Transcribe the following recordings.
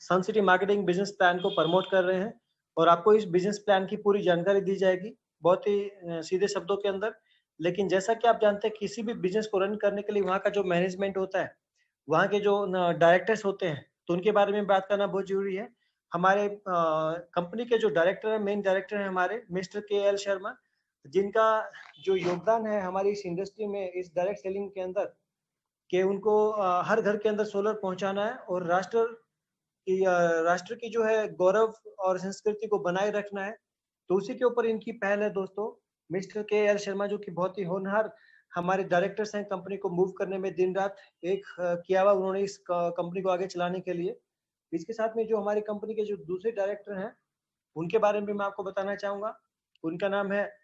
सन city marketing business plan को promote कर रहे हैं और आपको इस बिजनेस प्लान की पूरी जानकारी दी जाएगी बहुत ही सीधे शब्दों के अंदर। लेकिन जैसा कि आप जानते हैं किसी भी बिजनेस को रन करने के लिए वहाँ का जो मैनेजमेंट होता है, वहाँ के जो डायरेक्टर्स होते हैं, तो उनके बारे में बात करना बहुत जरूरी है। हमारे कंपनी के जो डायरेक्टर हैं, मेन डायरेक्टर हैं हमारे मिस्टर KL शर्मा, जिनका जो योगदान है हमारी इस इंडस्ट्री में, इस डायरेक्ट सेलिंग के अंदर, कि उनको हर घर के अंदर सोलर पहुंचाना है और राष्ट्र की जो है गौरव और संस्कृति को बनाए रखना है। तो उसी के ऊपर इनकी पहल है दोस्तों। मिस्टर KL शर्मा जो कि बहुत ही होनहार हमारे डायरेक्टर्स हैं कंपनी को मूव करने में, दिन रात एक किया हुआ उन्होंने इस कंपनी को आगे चलाने के लिए। इसके साथ में जो हमारी कंपनी के जो दूसरे डायरेक्टर हैं उनके बारे में मैं आपको बताना चाहूंगा। उनका नाम है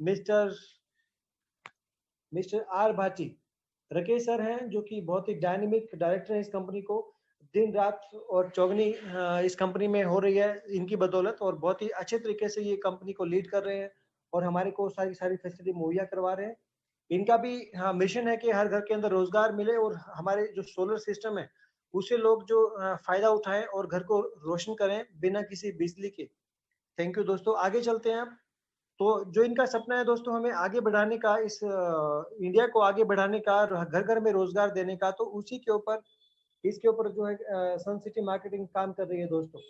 mister mister R Bhati. Rakesh sir हैं जो कि बहुत ही डायनेमिक डायरेक्टर हैं इस कंपनी को, दिन रात और चौगनी इस कंपनी में हो रही है इनकी बदौलत, और बहुत ही अच्छे तरीके से ये कंपनी को लीड कर रहे हैं और हमारे को सारी सारी फैसिलिटी मुहैया करवा रहे हैं। इनका भी मिशन है कि हर घर के अंदर रोजगार मिले और हमारे जो सोलर सिस्टम है उससे लोग जो फायदा उठाएं और घर को रोशन करें बिना किसी बिजली के। थैंक यू दोस्तों, आगे चलते हैं आप। तो जो इनका सपना है दोस्तों हमें आगे बढ़ाने का, इस इंडिया को आगे बढ़ाने का, घर घर में रोजगार देने का, तो उसी के ऊपर इसके ऊपर जो है सन सिटी मार्केटिंग काम कर रही है दोस्तों।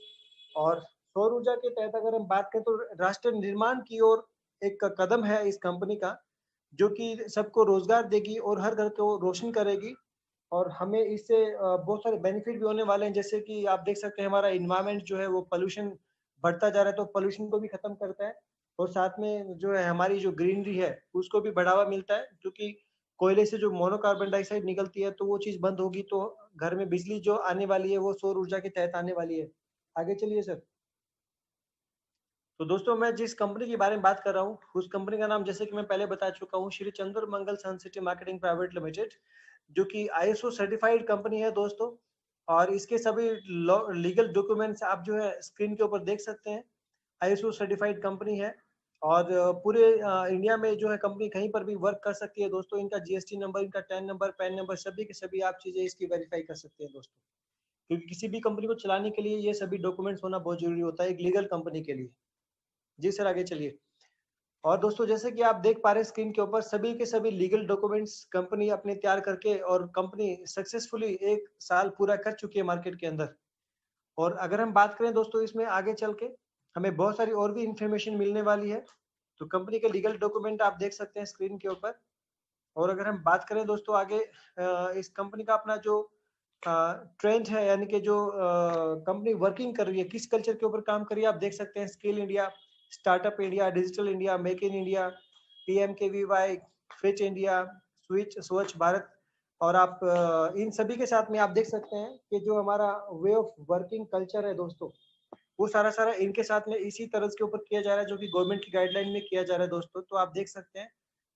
और सौर ऊर्जा के तहत अगर हम बात करें तो राष्ट्र निर्माण की ओर एक कदम है इस कंपनी का, जो कि सबको रोजगार देगी और हर घर को रोशन करेगी। और हमें इससे बहुत सारे बेनिफिट भी होने वाले हैं, जैसे कि आप देख सकते हैं हमारा इन्वायरमेंट जो है वो पोल्यूशन बढ़ता जा रहा है, तो पोल्यूशन को भी खत्म करता है। और साथ में जो है हमारी जो ग्रीनरी है उसको भी बढ़ावा मिलता है, क्योंकि कोयले से जो मोनोकार्बन डाइऑक्साइड निकलती है तो वो चीज बंद होगी, तो घर में बिजली जो आने वाली है वो सौर ऊर्जा के तहत आने वाली है। आगे चलिए सर। तो दोस्तों मैं जिस कंपनी के बारे में बात कर रहा हूँ उस कंपनी का नाम, जैसे कि मैं पहले बता चुका हूँ, श्री चंद्र मंगल सन सिटी मार्केटिंग प्राइवेट लिमिटेड, जो कि ISO सर्टिफाइड कंपनी है दोस्तों। और इसके सभी लीगल डॉक्यूमेंट्स आप जो है स्क्रीन के ऊपर देख सकते हैं। ISO सर्टिफाइड कंपनी है और पूरे इंडिया में जो है कंपनी कहीं पर भी वर्क कर सकती है दोस्तों। इनका GST नंबर, इनका टैन नंबर, पैन नंबर, सभी के सभी आप चीजें इसकी वेरीफाई कर सकते हैं दोस्तों, क्योंकि किसी भी कंपनी को चलाने के लिए ये सभी डॉक्यूमेंट्स होना बहुत जरूरी होता है एक लीगल कंपनी के लिए। जी सर, आगे चलिए। और दोस्तों जैसे कि आप देख पा रहे हैं स्क्रीन के ऊपर, सभी के सभी लीगल डॉक्यूमेंट्स कंपनी अपने तैयार करके, और कंपनी सक्सेसफुली 1 साल पूरा कर चुकी है मार्केट के अंदर। और अगर हम बात करें दोस्तों इसमें आगे चल के हमें बहुत सारी और भी इंफॉर्मेशन मिलने वाली है। तो कंपनी के लीगल डॉक्यूमेंट आप देख सकते हैं स्क्रीन के ऊपर। और अगर हम बात करें दोस्तों आगे इस कंपनी का अपना जो ट्रेंड है, यानी कि जो कंपनी वर्किंग कर रही है, किस कल्चर के ऊपर काम कर रही है, आप देख सकते हैं skill India, startup India, digital India, make in India, PMKVY, fit India, स्वच्छ भारत। और आप इन सभी के साथ में आप देख सकते हैं कि जो हमारा वे ऑफ वर्किंग कल्चर है दोस्तों, वो सारा सारा इनके साथ में इसी तरह के ऊपर किया जा रहा है, जो कि गवर्नमेंट की गाइडलाइन में किया जा रहा है दोस्तों। तो आप देख सकते हैं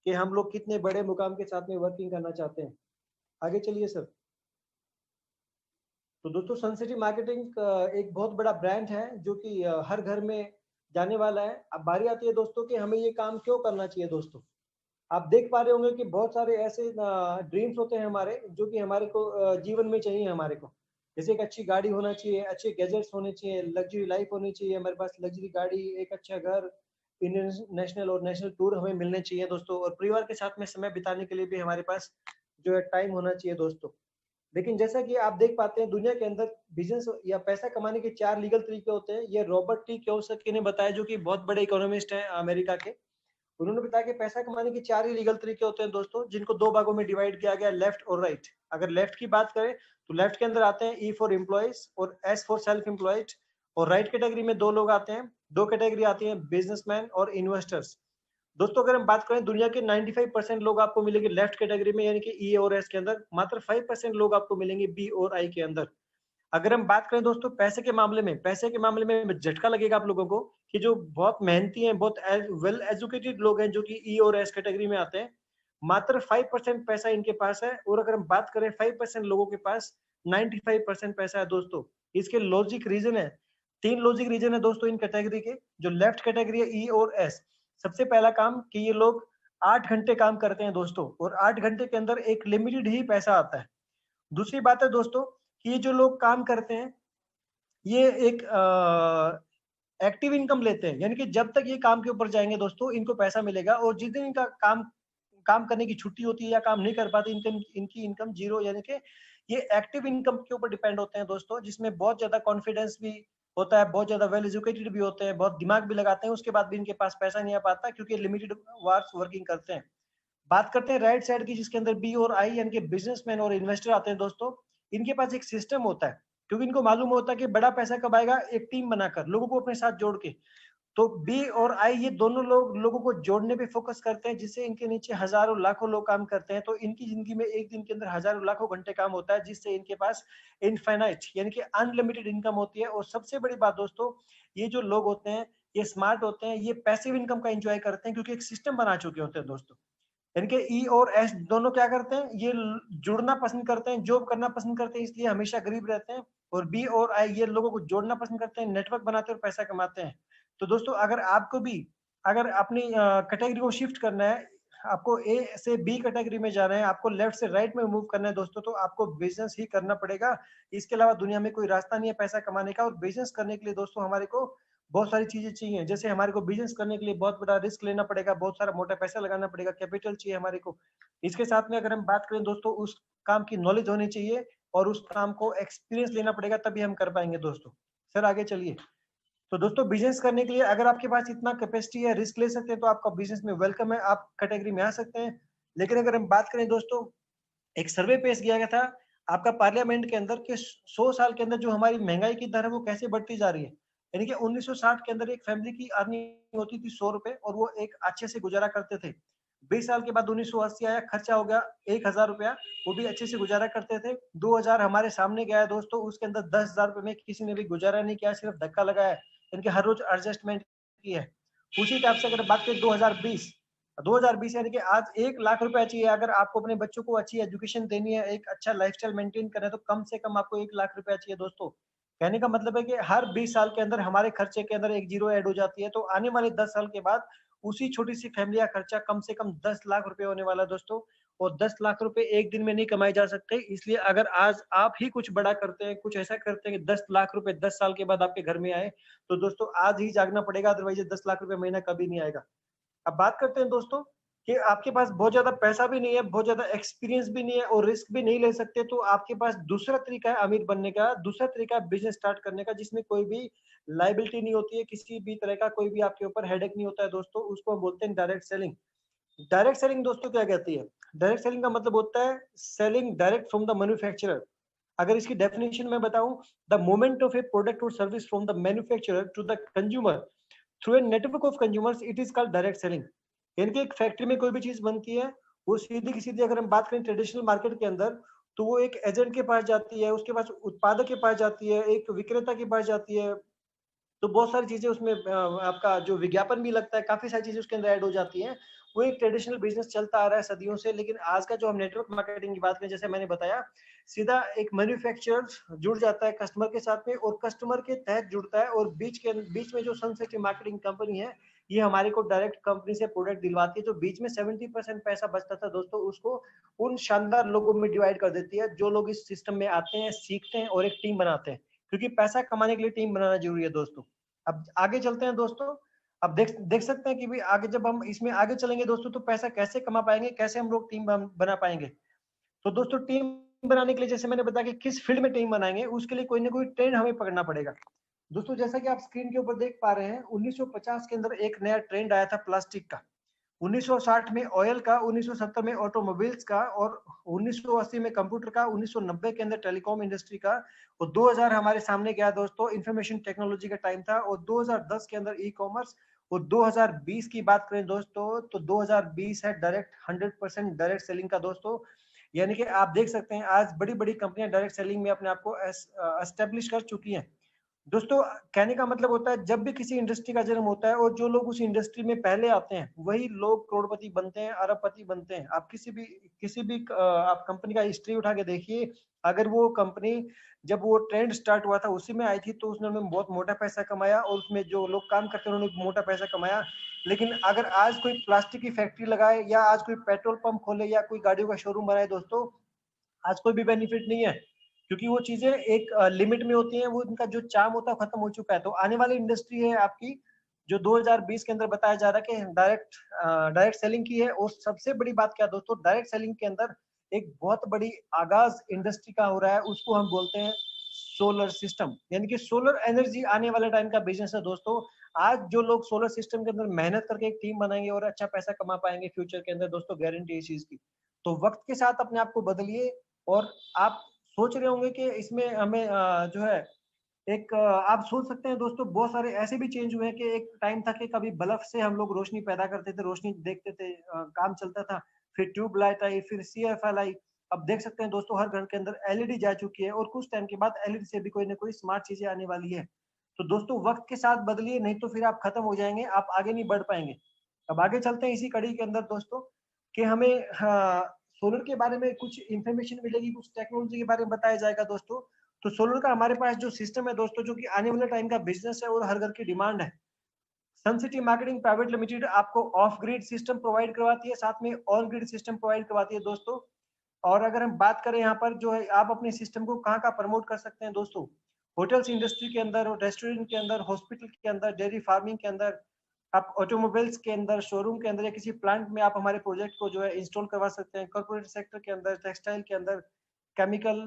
कि हम लोग कितने बड़े मुकाम के साथ में वर्किंग करना चाहते हैं। आगे चलिए सर। तो दोस्तों सन सिटी मार्केटिंग एक बहुत बड़ा ब्रांड है जो कि हर घर में जाने वाला है। अब बारी आती है दोस्तों कि हमें ये काम क्यों करना चाहिए दोस्तों। आप देख पा रहे होंगे कि बहुत सारे ऐसे ड्रीम्स होते हैं हमारे, जो कि हमारे को जीवन में चाहिए हमारे को। जैसे एक अच्छी गाड़ी होना चाहिए, अच्छे गैजेट्स होने चाहिए, लग्जरी लाइफ होनी चाहिए हमारे पास, लग्जरी गाड़ी, एक अच्छा घर, इंटरनेशनल और नेशनल टूर हमें मिलने चाहिए दोस्तों, और परिवार के साथ में समय बिताने के लिए भी हमारे पास जो है टाइम होना चाहिए दोस्तों। लेकिन जैसा कि आप देख पाते हैं दुनिया के अंदर बिजनेस या पैसा कमाने के 4 लीगल तरीके होते हैं। ये रॉबर्ट टी कियोसाकी ने बताया, जो कि बहुत बड़े इकोनॉमिस्ट हैं अमेरिका के। उन्होंने बताया कि पैसा कमाने के 4 ही लीगल तरीके होते हैं दोस्तों, जिनको 2 भागों में डिवाइड किया गया, लेफ्ट और राइट। अगर लेफ्ट की बात करें तो लेफ्ट के अंदर आते हैं E फॉर एम्प्लॉयज और S फॉर सेल्फ एम्प्लॉयड। और राइट कैटेगरी में 2 लोग आते हैं, 2 कैटेगरी आती हैं, बिजनेसमैन और इन्वेस्टर्स। दोस्तों अगर हम बात करें दुनिया के 95% लोग आपको मिलेंगे लेफ्ट कैटेगरी में, यानी कि E और S के अंदर। मात्र 5% लोग आपको मिलेंगे B और I के अंदर। अगर हम बात करें दोस्तों पैसे के मामले में झटका लगेगा आप लोगों को कि जो बहुत मेहनती हैं, बहुत वेल एजुकेटेड लोग हैं, जो कि E और S कैटेगरी में आते हैं, मात्र 5% पैसा इनके पास है। और अगर हम बात करें 5% लोगों के पास 95% पैसा है दोस्तों। इसके लॉजिक रीजन है, 3 लॉजिक रीजन है दोस्तों इन कैटेगरी के। जो लेफ्ट कैटेगरी है E और S, सबसे पहला काम कि ये लोग 8 घंटे काम करते हैं दोस्तों, और 8 घंटे के अंदर एक लिमिटेड ही पैसा आता है। दूसरी बात है दोस्तों कि ये जो लोग काम करते हैं ये एक एक्टिव इनकम लेते हैं, यानी कि जब तक ये काम के ऊपर जाएंगे दोस्तों इनको पैसा मिलेगा, और जिस दिन इनका काम काम करने की छुट्टी होती है या काम नहीं कर पाते इनकी इनकम जीरो, यानी कि ये एक्टिव इनकम के ऊपर डिपेंड होते हैं दोस्तों, जिसमें बहुत ज्यादा कॉन्फिडेंस भी होता है, बहुत ज्यादा वेल एजुकेटेड भी होते हैं, बहुत दिमाग भी लगाते हैं, उसके बाद भी इनके पास पैसा नहीं आ पाता क्योंकि लिमिटेड वार्स वर्किंग करते हैं। बात करते हैं राइट साइड की, जिसके अंदर बी और आई यानी कि बिजनेसमैन और इन्वेस्टर आते हैं दोस्तों। इनके पास एक सिस्टम होता है, क्योंकि इनको मालूम होता है कि बड़ा पैसा कब आएगा, एक टीम बनाकर लोगों को अपने साथ जोड़ के। तो बी और आई ये दोनों लोगों को जोड़ने पे फोकस करते हैं, जिससे इनके नीचे हजारों लाखों लोग काम करते हैं। तो इनकी जिंदगी में एक दिन के अंदर हजारों लाखों घंटे काम होता है, जिससे इनके पास इनफाइनाइट यानी कि अनलिमिटेड इनकम होती है। और सबसे बड़ी बात दोस्तों, ये जो लोग होते हैं ये स्मार्ट होते हैं, ये पैसिव इनकम का एंजॉय करते हैं, क्योंकि एक सिस्टम बना चुके होते हैं दोस्तों। यानी कि ई और एस दोनों क्या करते हैं, ये जुड़ना पसंद करते हैं, जॉब करना पसंद करते हैं, इसलिए हमेशा गरीब रहते हैं। और बी और आई ये लोगों को जोड़ना पसंद करते हैं, नेटवर्क बनाते हैं और पैसा कमाते हैं। तो दोस्तों अगर आपको भी अगर अपनी कैटेगरी को शिफ्ट करना है, आपको ए से बी कैटेगरी में जाना है, आपको लेफ्ट से राइट में मूव करना है दोस्तों, तो आपको बिजनेस ही करना पड़ेगा। इसके अलावा दुनिया में कोई रास्ता नहीं है पैसा कमाने का। और बिजनेस करने के लिए दोस्तों हमारे को बहुत सारी चीजें चाहिए, जैसे हमारे को बिजनेस करने के लिए बहुत बड़ा रिस्क लेना पड़ेगा, बहुत सारा मोटा पैसा लगाना पड़ेगा, कैपिटल चाहिए हमारे को। इसके साथ में अगर हम बात करें दोस्तों, उस काम की नॉलेज होनी चाहिए और उस काम को एक्सपीरियंस लेना पड़ेगा, तभी हम कर पाएंगे दोस्तों। सर आगे चलिए। तो दोस्तों बिजनेस करने के लिए अगर आपके पास इतना कैपेसिटी है, रिस्क ले सकते हैं, तो आपका बिजनेस में वेलकम है, आप कैटेगरी में आ सकते हैं। लेकिन अगर हम बात करें दोस्तों, एक सर्वे पेश किया गया था आपका पार्लियामेंट के अंदर कि 100 साल के अंदर जो हमारी महंगाई की दर है वो कैसे बढ़ती जा रही है। यानी कि 1960 के अंदर एक फैमिली की अर्निंग होती थी 100 रुपए, और वो एक अच्छे से गुजारा करते थे। 20 साल के बाद 1980 आया, खर्चा हो गया 1000 रुपया, वो भी अच्छे से गुजारा करते थे। 2000 हमारे सामने गया है दोस्तों, उसके अंदर 10,000 रुपए में किसी ने भी गुजारा नहीं किया, सिर्फ धक्का लगाया है, यानी कि हर रोज एडजस्टमेंट की है। उसी टाइप से अगर बात करें 2020 यानी कि आज 1 लाख रुपया चाहिए, अगर आपको अपने बच्चों को अच्छी एजुकेशन देनी है, एक अच्छा लाइफस्टाइल मेंटेन करना है, तो कम से कम आपको 1 लाख रुपया चाहिए दोस्तों। कहने का मतलब है कि हर 20 साल के अंदर हमारे खर्चे के अंदर एक जीरो ऐड हो जाती है। तो आने वाले 10 साल के बाद उसी छोटी सी फैमिली का खर्चा कम से कम 10 लाख रुपए होने वाला है दोस्तों। और 10 लाख रुपए एक दिन में नहीं कमाए जा सकते, इसलिए अगर आज आप ही कुछ बड़ा करते हैं, कुछ ऐसा करते हैं कि 10 लाख रुपए 10 साल के बाद आपके घर में आए, तो दोस्तों आज ही जागना पड़ेगा, अदरवाइज 10 लाख रुपए महीना कभी नहीं आएगा। अब बात करते हैं दोस्तों कि आपके पास बहुत ज्यादा पैसा भी नहीं है, बहुत ज्यादा एक्सपीरियंस भी नहीं है और रिस्क भी नहीं ले सकते, तो आपके पास दूसरा तरीका है अमीर बनने का, दूसरा तरीका है बिजनेस स्टार्ट करने का, जिसमें कोई भी लाइबिलिटी नहीं होती है, किसी भी तरह का कोई भी आपके ऊपर हेडेक नहीं होता है दोस्तों। उसको हम बोलते हैं डायरेक्ट सेलिंग। डायरेक्ट सेलिंग दोस्तों क्या कहती है? डायरेक्ट सेलिंग का मतलब होता है selling direct from the manufacturer. अगर इसकी डेफिनेशन में बताऊं, the moment of a product और service from the manufacturer to the consumer through a network of consumers, it is called direct selling. यानी कि एक फैक्ट्री में कोई भी चीज बनती है, वो सीधी की सीधी अगर हम बात करें ट्रेडिशनल मार्केट के अंदर, तो वो एक एजेंट के पास जाती है, उसके पास उत्पादक के पास जाती है, एक विक्रेता के पास जाती है। तो बहुत सारी चीजें उसमें आपका जो विज्ञापन भी लगता है, काफी सारी चीजें उसके अंदर ऐड हो जाती हैं। वो एक ट्रेडिशनल बिजनेस चलता आ रहा है सदियों से। लेकिन आज का जो हम नेटवर्क मार्केटिंग की बात करें, जैसे मैंने बताया, सीधा एक मैन्युफैक्चरर जुड़ जाता है कस्टमर के साथ में, और कस्टमर के तहत जुड़ता है, और बीच में जो सनसेट मार्केटिंग कंपनी है, ये हमारे को डायरेक्ट कंपनी से प्रोडक्ट दिलवाती है। जो बीच में 70% पैसा बचता था दोस्तों, उसको उन शानदार लोगों में डिवाइड कर देती है, जो लोग इस सिस्टम में आते हैं, सीखते हैं और एक टीम बनाते हैं। क्योंकि पैसा कमाने के लिए टीम बनाना जरूरी है दोस्तों। अब आगे चलते हैं दोस्तों। अब देख देख सकते हैं कि भी आगे जब हम इसमें आगे चलेंगे दोस्तों, तो पैसा कैसे कमा पाएंगे, कैसे हम लोग टीम बना पाएंगे। तो दोस्तों टीम बनाने के लिए, जैसे मैंने बताया कि किस फील्ड में टीम बनाएंगे, उसके लिए कोई ना कोई ट्रेंड हमें पकड़ना पड़ेगा दोस्तों। जैसा कि आप स्क्रीन के ऊपर देख पा रहे हैं, 1950 के अंदर एक नया ट्रेंड आया था प्लास्टिक का, 1960 में ऑयल का, 1970 में ऑटोमोबाइल्स का, और 1980 में कंप्यूटर का, 1990 के अंदर टेलीकॉम इंडस्ट्री का, और 2000 हमारे सामने गया दोस्तों, इंफॉर्मेशन टेक्नोलॉजी का टाइम था, और 2010 के अंदर ई कॉमर्स। और 2020 की बात करें दोस्तों, तो 2020 है डायरेक्ट 100% डायरेक्ट सेलिंग का दोस्तों। यानी कि आप देख सकते हैं आज बड़ी बड़ी कंपनियां डायरेक्ट सेलिंग में अपने आप को एस्टेब्लिश कर चुकी हैं दोस्तों। कहने का मतलब होता है, जब भी किसी इंडस्ट्री का जन्म होता है और जो लोग उस इंडस्ट्री में पहले आते हैं, वही लोग करोड़पति बनते हैं, अरबपति बनते हैं। आप किसी भी आप कंपनी का हिस्ट्री उठा के देखिए, अगर वो कंपनी जब वो ट्रेंड स्टार्ट हुआ था उसी में आई थी, तो उसने बहुत मोटा पैसा कमाया, और उसमें जो लोग काम करते हैं उन्होंने मोटा पैसा कमाया। लेकिन अगर आज कोई प्लास्टिक की फैक्ट्री लगाए, या आज कोई पेट्रोल पंप खोले, या कोई गाड़ियों का शोरूम बनाए दोस्तों, आज कोई भी बेनिफिट नहीं है, क्योंकि वो चीजें एक लिमिट में होती हैं, वो उनका जो चार्म होता है खत्म हो चुका है। तो आने वाली इंडस्ट्री है आपकी जो 2020 के अंदर बताया जा रहा है कि डायरेक्ट सेलिंग की है। और सबसे बड़ी बात क्या दोस्तों, डायरेक्ट सेलिंग के अंदर एक बहुत बड़ी आगाज इंडस्ट्री का हो रहा है, उसको हम बोलते हैं सोलर सिस्टम, यानी कि सोलर एनर्जी आने वाले टाइम का बिजनेस है दोस्तों। आज जो लोग सोलर सिस्टम के अंदर मेहनत करके एक टीम बनाएंगे और अच्छा पैसा कमा पाएंगे फ्यूचर के अंदर दोस्तों, गारंटी है इस चीज की। तो वक्त के साथ अपने आप को बदलिए। और आप सोच रहे होंगे कि इसमें हमें जो है एक आप सोच सकते हैं दोस्तों, बहुत सारे ऐसे भी चेंज हुए हैं कि एक टाइम था कि कभी बल्ब से हम लोग रोशनी पैदा करते थे, रोशनी देखते थे, काम चलता था। फिर ट्यूब लाइट आई, फिर सीएफएल आई। अब देख सकते हैं दोस्तों हर घर के अंदर एलईडी जा चुकी है, और कुछ टाइम के बाद एलईडी से भी कोई ना कोई स्मार्ट चीजें आने वाली है। तो दोस्तों वक्त के साथ बदलिए, नहीं तो फिर आप खत्म हो जाएंगे, आप आगे नहीं बढ़ पाएंगे। अब आगे चलते हैं इसी कड़ी के अंदर दोस्तों, कि हमें सोलर के बारे में कुछ इंफॉर्मेशन मिलेगी, कुछ टेक्नोलॉजी के बारे में बताया जाएगा दोस्तों। तो सोलर का हमारे पास जो सिस्टम है दोस्तों, जो कि आने वाले टाइम का बिजनेस है और हर घर की डिमांड है। सन सिटी मार्केटिंग प्राइवेट लिमिटेड आपको ऑफ ग्रिड सिस्टम प्रोवाइड करवाती है, साथ में ऑन ग्रिड सिस्टम प्रोवाइड करवाती है दोस्तों। और अगर हम बात करें यहाँ पर जो है, आप अपने सिस्टम को कहाँ कहाँ प्रमोट कर सकते हैं दोस्तों, होटल्स इंडस्ट्री के अंदर, रेस्टोरेंट के अंदर, हॉस्पिटल के अंदर, डेयरी फार्मिंग के अंदर, आप ऑटोमोबाइल्स के अंदर, शोरूम के अंदर, या किसी प्लांट में आप हमारे प्रोजेक्ट को जो है इंस्टॉल करवा सकते हैं। कॉर्पोरेट सेक्टर के अंदर, टेक्सटाइल के अंदर, केमिकल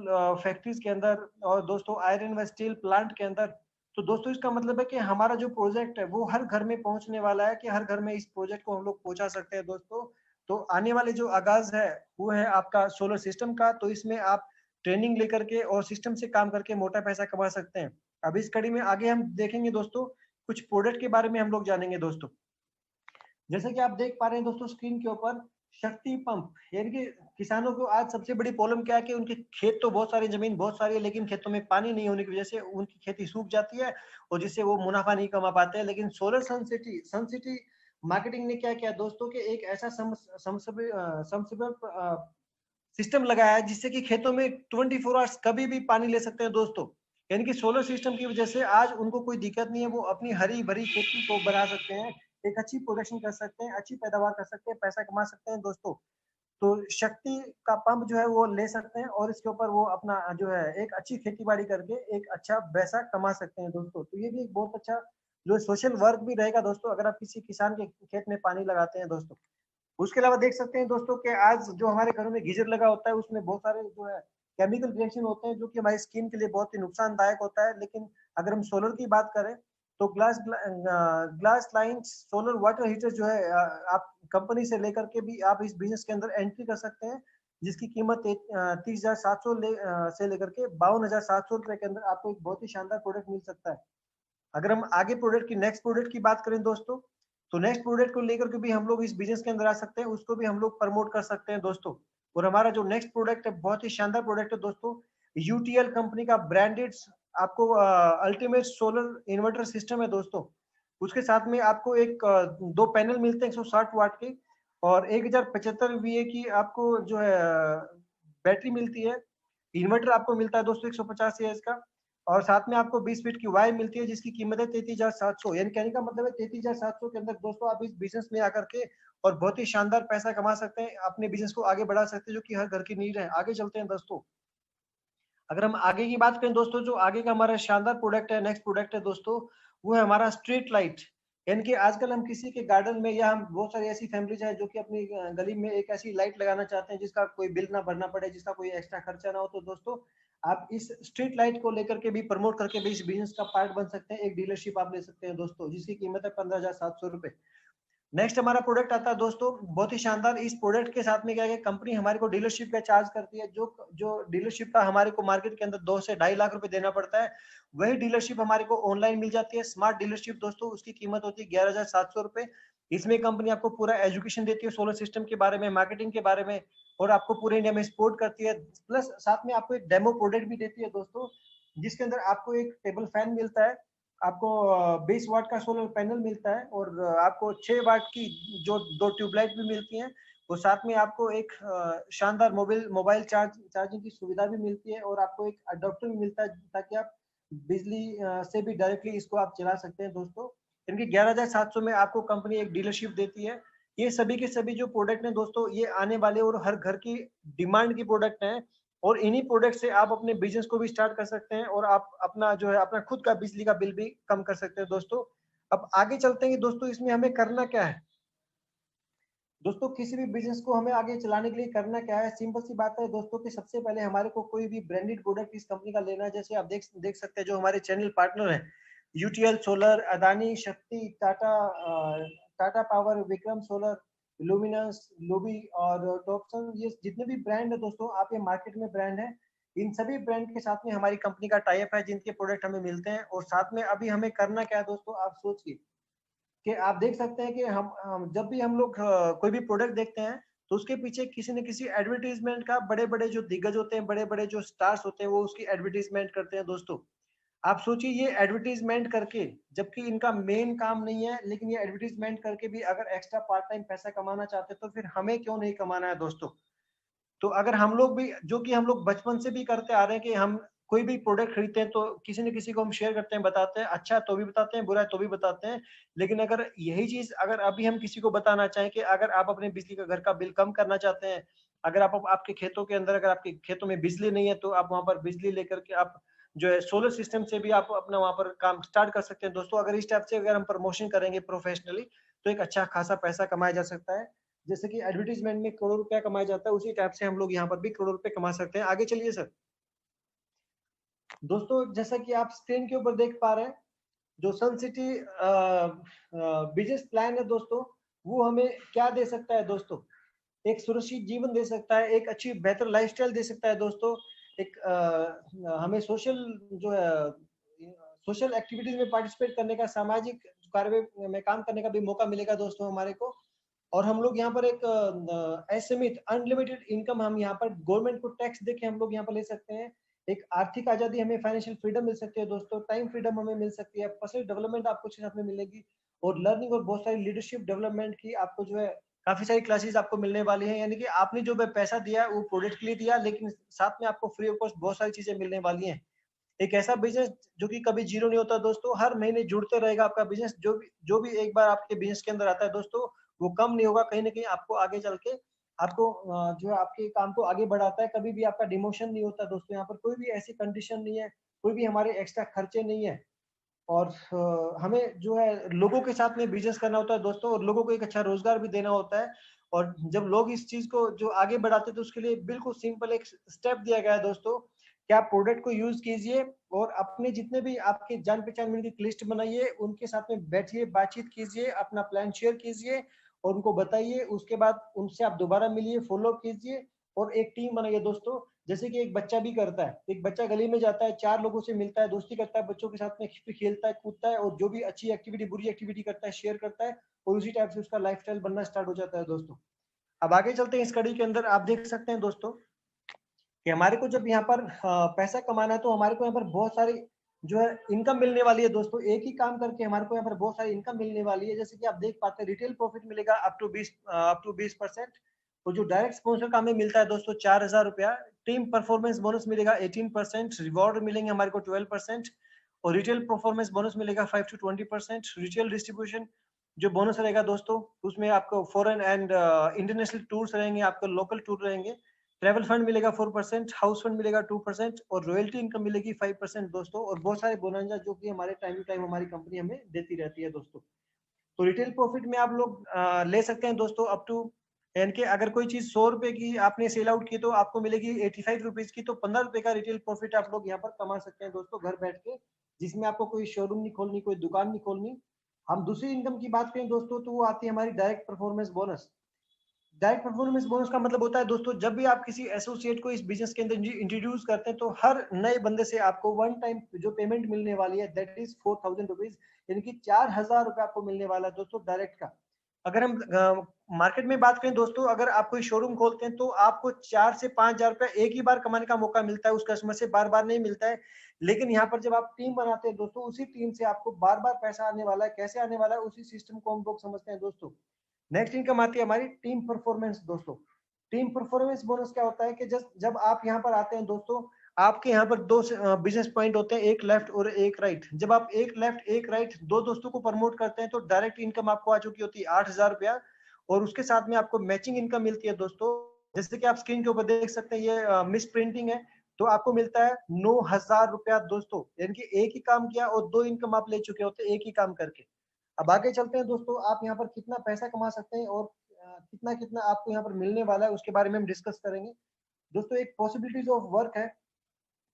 फैक्ट्रीज के अंदर, और दोस्तों आयरन व स्टील प्लांट के अंदर। तो दोस्तों इसका मतलब है कि हमारा जो प्रोजेक्ट है वो हर घर में पहुंचने वाला है, कि हर घर में इस प्रोजेक्ट को हम लोग पहुंचा सकते हैं दोस्तों। तो आने वाले जो आगाज है वो है आपका सोलर सिस्टम का। तो इसमें आप ट्रेनिंग लेकर के और सिस्टम से काम करके मोटा पैसा कमा सकते हैं। अब इस कड़ी में आगे हम देखेंगे दोस्तों, कुछ प्रोडक्ट के बारे में हम लोग जानेंगे दोस्तों। जैसे कि आप देख पा रहे हैं दोस्तों स्क्रीन के ऊपर, शक्ति पंप, यानी कि किसानों को आज सबसे बड़ी प्रॉब्लम क्या है कि उनके खेत तो बहुत सारी, जमीन बहुत सारी है, लेकिन खेतों में पानी नहीं होने की वजह से उनकी खेती सूख जाती है, और जिससे वो मुनाफा नहीं कमा पाते हैं। लेकिन सोलर सन सिटी मार्केटिंग ने क्या किया दोस्तों, कि एक ऐसा सिस्टम लगाया है जिससे कि खेतों में 24 आवर्स कभी भी पानी ले सकते हैं दोस्तों। यानी कि सोलर सिस्टम की वजह से आज उनको कोई दिक्कत नहीं है, वो अपनी हरी भरी खेती को बना सकते हैं, एक अच्छी प्रोडक्शन कर सकते हैं, अच्छी पैदावार कर सकते हैं, पैसा कमा सकते हैं दोस्तों। तो शक्ति का पंप जो है वो ले सकते हैं, और इसके ऊपर वो अपना जो है एक अच्छी खेती बाड़ी करके एक अच्छा पैसा कमा सकते हैं दोस्तों। तो ये भी एक बहुत अच्छा जो सोशल वर्क भी रहेगा दोस्तों, अगर आप किसी किसान के खेत में पानी लगाते हैं दोस्तों। उसके अलावा देख सकते हैं दोस्तों कि आज जो हमारे घरों में गीजर लगा होता है, उसमें बहुत सारे जो है केमिकल रिएक्शन होते हैं, जो कि हमारी स्किन के लिए बहुत ही नुकसानदायक होता है। लेकिन अगर हम सोलर की बात करें, तो glass line solar water heater जो है, आप कंपनी से लेकर के भी आप इस बिजनेस के अंदर एंट्री कर सकते हैं, जिसकी कीमत 30,700 से लेकर के 52,700 रुपए के अंदर आपको एक बहुत ही शानदार प्रोडक्ट मिल सकता है। अगर हम आगे नेक्स्ट प्रोडक्ट की बात करें दोस्तों, तो नेक्स्ट प्रोडक्ट को लेकर के भी हम लोग इस बिजनेस के अंदर आ सकते हैं, उसको भी हम लोग प्रमोट कर सकते हैं दोस्तों। और हमारा जो नेक्स्ट प्रोडक्ट है बहुत ही शानदार प्रोडक्ट है दोस्तों, यूटीएल कंपनी का ब्रांडेड आपको अल्टीमेट सोलर इन्वर्टर सिस्टम है दोस्तों। उसके साथ में आपको एक दो पैनल मिलते हैं 160 वाट के, और 1075 वीए की आपको जो है बैटरी मिलती है। इन्वर्टर आपको मिलता है दोस्तों 150 एएच का, और साथ में आपको 20 फीट की वायर मिलती है, जिसकी कीमत है 33,700। यानी कहने का मतलब है 33,700 के अंदर दोस्तों आप इस बिजनेस में आकर के और बहुत ही शानदार पैसा कमा सकते हैं, अपने बिजनेस को आगे बढ़ा सकते हैं, जो कि हर घर की नीड है। आगे चलते हैं दोस्तों। अगर हम आगे की बात करें दोस्तों, जो आगे का हमारा शानदार प्रोडक्ट है, नेक्स्ट प्रोडक्ट है दोस्तों, वो है हमारा स्ट्रीट लाइट। यानी कि आजकल हम किसी के गार्डन में, या हम बहुत सारी ऐसी फैमिलीज है जो कि अपनी गली में एक ऐसी लाइट लगाना चाहते हैं जिसका कोई बिल ना भरना पड़े, जिसका कोई एक्स्ट्रा खर्चा ना हो। तो दोस्तों आप इस स्ट्रीट लाइट को लेकर के भी प्रमोट करके भी इस बिजनेस का पार्ट बन सकते हैं। एक डीलरशिप आप ले सकते हैं दोस्तों, जिसकी कीमत है 15,700 रुपए। नेक्स्ट हमारा प्रोडक्ट आता है दोस्तों, बहुत ही शानदार। इस प्रोडक्ट के साथ में क्या है, कंपनी हमारे को डीलरशिप का चार्ज करती है, जो जो डीलरशिप का हमारे को मार्केट के अंदर 2 से 2.5 लाख रुपए देना पड़ता है, वही डीलरशिप हमारे को ऑनलाइन मिल जाती है। स्मार्ट डीलरशिप दोस्तों, उसकी कीमत होती है 11,700 रुपए। इसमें कंपनी आपको पूरा एजुकेशन देती है सोलर सिस्टम के बारे में, मार्केटिंग के बारे में, और आपको पूरे इंडिया में सपोर्ट करती है। प्लस साथ में आपको एक डेमो प्रोडक्ट भी देती है दोस्तों, जिसके अंदर आपको एक टेबल फैन मिलता है, आपको 20 वाट का सोलर पैनल मिलता है, और आपको 6 वाट की जो 2 ट्यूबलाइट भी मिलती हैं। और साथ में आपको एक शानदार मोबाइल चार्जिंग की सुविधा भी मिलती है, और आपको एक अडॉप्टर भी मिलता है, ताकि आप बिजली से भी डायरेक्टली इसको आप चला सकते हैं दोस्तों। इनकी 11,700 में आपको कंपनी एक डीलरशिप देती है। ये सभी के सभी जो प्रोडक्ट हैं दोस्तों, ये आने वाले और हर घर की डिमांड की प्रोडक्ट हैं, और इन्हीं प्रोडक्ट से आप अपने बिजनेस को भी स्टार्ट कर सकते हैं और आप अपना जो है अपना खुद का बिजली का बिल भी कम कर सकते हैं दोस्तों। अब आगे चलते हैं दोस्तों, इसमें हमें करना क्या है दोस्तों। किसी भी बिजनेस को हमें आगे चलाने के लिए करना क्या है, सिंपल सी बात है दोस्तों कि सबसे पहले हमारे को कोई भी ब्रांडेड प्रोडक्ट इस कंपनी का लेना है। जैसे आप देख सकते हैं जो हमारे चैनल पार्टनर हैं, UTL solar, Adani Shakti, Tata power, Vikram solar, Luminous, Lubi और टॉपसन, ये जितने भी ब्रांड है दोस्तों, आप ये मार्केट में ब्रांड है, इन सभी ब्रांड के साथ में हमारी कंपनी का टाई अप है, जिनके प्रोडक्ट हमें मिलते हैं। और साथ में अभी हमें करना क्या है दोस्तों, आप सोचिए कि आप देख सकते हैं कि हम जब भी हम लोग कोई भी प्रोडक्ट देखते हैं तो उसके पीछे किसी न किसी एडवर्टीजमेंट का, बड़े बड़े जो दिग्गज होते हैं, बड़े बड़े जो स्टार्स होते हैं, वो उसकी एडवर्टीजमेंट करते हैं दोस्तों। आप सोचिए ये एडवर्टीजमेंट करके, जबकि इनका मेन काम नहीं है, लेकिन ये एडवर्टीजमेंट करके भी अगर एक्स्ट्रा पार्ट टाइम पैसा कमाना चाहते हैं तो फिर हमें क्यों नहीं कमाना है दोस्तों। तो अगर हम लोग भी, जो कि हम लोग बचपन से भी करते आ रहे हैं कि हम कोई भी प्रोडक्ट खरीदते हैं तो किसी न किसी को हम शेयर करते हैं, बताते हैं, अच्छा है तो भी बताते हैं, बुरा है तो भी बताते हैं। लेकिन अगर यही चीज अगर अभी हम किसी को बताना चाहें कि अगर आप अपने बिजली का घर का बिल कम करना चाहते हैं, अगर आप आपके खेतों के अंदर, अगर आपके खेतों में बिजली नहीं है तो आप वहां पर बिजली लेकर के आप जो है सोलर सिस्टम से भी आप अपना वहां पर काम स्टार्ट कर सकते हैं दोस्तों। अगर इस टाइप से अगर हम प्रमोशन करेंगे प्रोफेशनली तो एक अच्छा खासा पैसा कमाया जा सकता है। जैसे कि एडवर्टीजमेंट में करोड़ रुपया कमाया जाता है, उसी टाइप से हम लोग यहाँ पर भी करोड़ रुपए कमा सकते हैं। आगे चलिए सर। दोस्तों जैसा कि आप स्क्रीन के ऊपर देख पा रहे हैं, जो सन सिटी बिजनेस प्लान है दोस्तों, वो हमें क्या दे सकता है दोस्तों। एक सुरक्षित जीवन दे सकता है, एक अच्छी बेहतर लाइफस्टाइल दे सकता है दोस्तों। एक हमें सोशल जो है सोशल एक्टिविटीज में पार्टिसिपेट करने का, सामाजिक कार्य में काम करने का भी मौका मिलेगा दोस्तों हमारे को। और हम लोग यहाँ पर एक असीमित अनलिमिटेड इनकम हम यहाँ पर गवर्नमेंट को टैक्स देके हम लोग यहाँ पर ले सकते हैं। एक आर्थिक आजादी, हमें फाइनेंशियल फ्रीडम मिल सकती है दोस्तों, टाइम फ्रीडम हमें मिल सकती है, पर्सनल डेवलपमेंट आपको इसके साथ में मिलेगी, और लर्निंग और बहुत सारी लीडरशिप डेवलपमेंट की आपको जो है काफी सारी क्लासेस आपको मिलने वाली हैं। यानी कि आपने जो पैसा दिया है वो प्रोडक्ट के लिए दिया, लेकिन साथ में आपको फ्री ऑफ कॉस्ट बहुत सारी चीजें मिलने वाली हैं। एक ऐसा बिजनेस जो कि कभी जीरो नहीं होता दोस्तों, हर महीने जुड़ते रहेगा आपका बिजनेस। जो भी एक बार आपके बिजनेस के अंदर आता है दोस्तों, वो कम नहीं होगा, कहीं ना कहीं आपको आगे चल के आपको जो है आपके काम को आगे बढ़ाता है। कभी भी आपका डिमोशन नहीं होता दोस्तों, यहाँ पर कोई भी ऐसी कंडीशन नहीं है, कोई भी हमारे एक्स्ट्रा खर्चे नहीं है। और हमें जो है लोगों के साथ में बिजनेस करना होता है दोस्तों, और लोगों को एक अच्छा रोजगार भी देना होता है। और जब लोग इस चीज को जो आगे बढ़ाते हैं तो उसके लिए बिल्कुल सिंपल एक स्टेप दिया गया है दोस्तों कि आप प्रोडक्ट को यूज कीजिए और अपने जितने भी आपके जान पहचान में की लिस्ट बनाइए, उनके साथ में बैठिए, बातचीत कीजिए, अपना प्लान शेयर कीजिए और उनको बताइए। उसके बाद उनसे आप दोबारा मिलिए, फॉलो अप कीजिए और एक टीम बनाइए दोस्तों। जैसे कि एक बच्चा भी करता है, एक बच्चा गली में जाता है, चार लोगों से मिलता है, दोस्ती करता है, बच्चों के साथ में खेलता है, कूदता है, और जो भी अच्छी एक्टिविटी, बुरी एक्टिविटी करता है, शेयर करता है, और उसी टाइप से उसका लाइफस्टाइल बनना स्टार्ट हो जाता है दोस्तों। अब आगे चलते हैं, इस कड़ी के अंदर आप देख सकते हैं दोस्तों कि हमारे को जब यहाँ पर पैसा कमाना है तो हमारे को यहाँ पर बहुत सारी जो है इनकम मिलने वाली है दोस्तों। एक ही काम करके हमारे को यहाँ पर बहुत सारी इनकम मिलने वाली है। जैसे कि आप देख पाते हैं, रिटेल प्रॉफिट मिलेगा अप टू 20%। और जो डायरेक्ट स्पॉन्सर का हमें मिलता है दोस्तों 4,000 रुपया। टीम परफॉर्मेंस बोनस मिलेगा 18%, रिवॉर्ड मिलेंगे हमारे को 12%, और रिटेल परफॉर्मेंस बोनस मिलेगा 5 to 20%। रिटेल डिस्ट्रीब्यूशन जो बोनस रहेगा दोस्तों, उसमें आपको फॉरेन एंड इंटरनेशनल टूर्स रहेंगे, आपको लोकल टूर रहेंगे। ट्रैवल फंड मिलेगा 4%, हाउस फंड मिलेगा 2%, और रॉयल्टी इनकम मिलेगी 5% दोस्तों। और बहुत सारे बोनंजा जो कि हमारे टाइम टू टाइम हमारी कंपनी हमें देती रहती है दोस्तों। तो रिटेल प्रॉफिट में आप लोग ले सकते हैं दोस्तों अप टू, यानी कि अगर कोई चीज 100 रुपए की आपने सेल आउट की तो आपको मिलेगी 85 रुपीज की, तो 15 रुपए का रिटेल प्रॉफिट आप लोग यहाँ पर कमा सकते हैं दोस्तों घर बैठ के, जिसमें आपको कोई शोरूम नहीं खोलनी, कोई दुकान नहीं खोलनी। हम दूसरी इनकम की बात करें दोस्तों तो वो आती है हमारी direct performance bonus. Direct performance bonus का मतलब होता है दोस्तों, जब भी आप किसी एसोसिएट को इस बिजनेस के अंदर इंट्रोड्यूस करते हैं तो हर नए बंदे से आपको वन टाइम जो पेमेंट मिलने वाली है, दैट इज 4,000 रुपीज, यानी कि 4,000 रुपया आपको मिलने वाला है दोस्तों डायरेक्ट का। अगर हम मार्केट में बात करें दोस्तों, अगर आप कोई शोरूम खोलते हैं तो आपको 4 से 5 हजार रुपया एक ही बार कमाने का मौका मिलता है, उस कस्टमर से बार बार नहीं मिलता है। लेकिन यहाँ पर जब आप टीम बनाते हैं दोस्तों, उसी टीम से आपको बार बार पैसा आने वाला है। कैसे आने वाला है, उसी सिस्टम को हम लोग समझते हैं दोस्तों। नेक्स्ट इनकम आती है हमारी टीम परफॉर्मेंस दोस्तों। टीम परफॉर्मेंस बोनस क्या होता है कि जब आप यहाँ पर आते हैं दोस्तों, आपके यहाँ पर दो बिजनेस पॉइंट होते हैं, एक लेफ्ट और एक राइट। जब आप एक लेफ्ट एक राइट दो दोस्तों को प्रमोट करते हैं तो डायरेक्ट इनकम आपको आ चुकी होती है 8,000 रुपया, और उसके साथ में आपको मैचिंग इनकम मिलती है दोस्तों जैसे कि आप स्क्रीन के ऊपर देख सकते हैं ये मिस प्रिंटिंग है, तो आपको मिलता है 9,000 रुपया दोस्तों, यानी कि एक ही काम किया और 2 इनकम आप ले चुके होते हैं एक ही काम करके। अब आगे चलते हैं दोस्तों, आप यहाँ पर कितना पैसा कमा सकते हैं और कितना-कितना आपको यहाँ पर मिलने वाला है उसके बारे में हम डिस्कस करेंगे। दोस्तों एक पॉसिबिलिटीज़ ऑफ वर्क है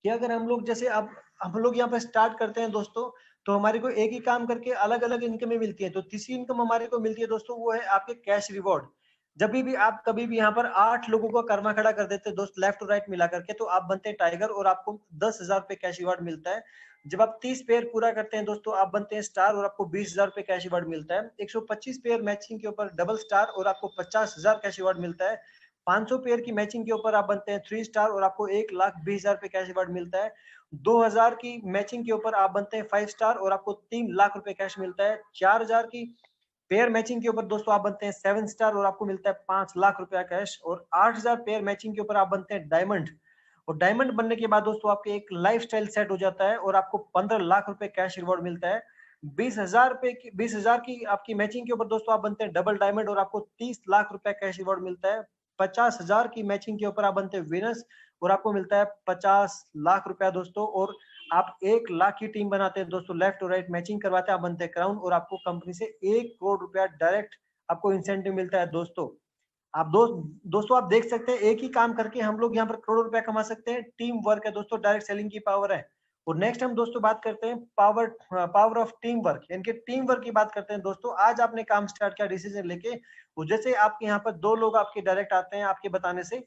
कि अगर हम लोग जैसे अब हम लोग यहाँ पे स्टार्ट करते हैं दोस्तों, तो हमारे को एक ही काम करके अलग-अलग इनकमें मिलती है। तो तीसरी इनकम हमारे को मिलती है दोस्तों, वो है आपके कैश रिवॉर्ड। जब भी आप कभी भी यहाँ पर 8 लोगों का कर्मा खड़ा कर देते हैं दोस्त लेफ्ट और राइट मिला करके, तो आप बनते हैं टाइगर और आपको 10,000 रुपए कैश रिवॉर्ड मिलता है। जब आप 30 पेयर पूरा करते हैं दोस्तों, आप बनते हैं स्टार और आपको 20,000 रुपए कैश रिवॉर्ड मिलता है। 125 पेयर मैचिंग के ऊपर डबल स्टार और आपको 50,000 कैश रिवॉर्ड मिलता है। 500 पेयर की मैचिंग के ऊपर आप बनते हैं 3 स्टार और आपको 1,20,000 रुपए कैश रिवॉर्ड मिलता है। 2000 की मैचिंग के ऊपर आप बनते हैं 5 स्टार और आपको 3 लाख रुपए कैश मिलता है। 4000 की पेयर मैचिंग के ऊपर दोस्तों आप बनते हैं 7 स्टार और आपको मिलता है 5 लाख रुपया कैश। और 8000 पेयर मैचिंग के ऊपर आप बनते हैं डायमंड, और डायमंड बनने के बाद दोस्तों आपके एक लाइफस्टाइल सेट हो जाता है और आपको 15 लाख रुपए कैश रिवॉर्ड मिलता है। 20,000 की आपकी मैचिंग के ऊपर दोस्तों आप बनते हैं डबल डायमंड और आपको 30 लाख रुपया कैश रिवॉर्ड मिलता है। 50,000 की मैचिंग के ऊपर आप बनते हैं विनर्स और आपको मिलता है 50 लाख रुपया दोस्तों। और आप 1 लाख की टीम बनाते हैं दोस्तों, लेफ्ट और राइट मैचिंग करवाते हैं, आप बनते हैं क्राउन और आपको कंपनी से 1 करोड़ रुपया डायरेक्ट आपको इंसेंटिव मिलता है दोस्तों। आप दोस्तों आप देख सकते हैं एक ही काम करके हम लोग यहाँ पर करोड़ों रुपया कमा सकते हैं। टीम वर्क है दोस्तों, डायरेक्ट सेलिंग की पावर है। और नेक्स्ट हम दोस्तों बात करते हैं पावर ऑफ टीम वर्क, यानी कि टीम वर्क की बात करते हैं दोस्तों। आज आपने काम स्टार्ट किया डिसीजन लेके, और जैसे आपके यहाँ पर 2 लोग आपके डायरेक्ट आते हैं आपके बताने से,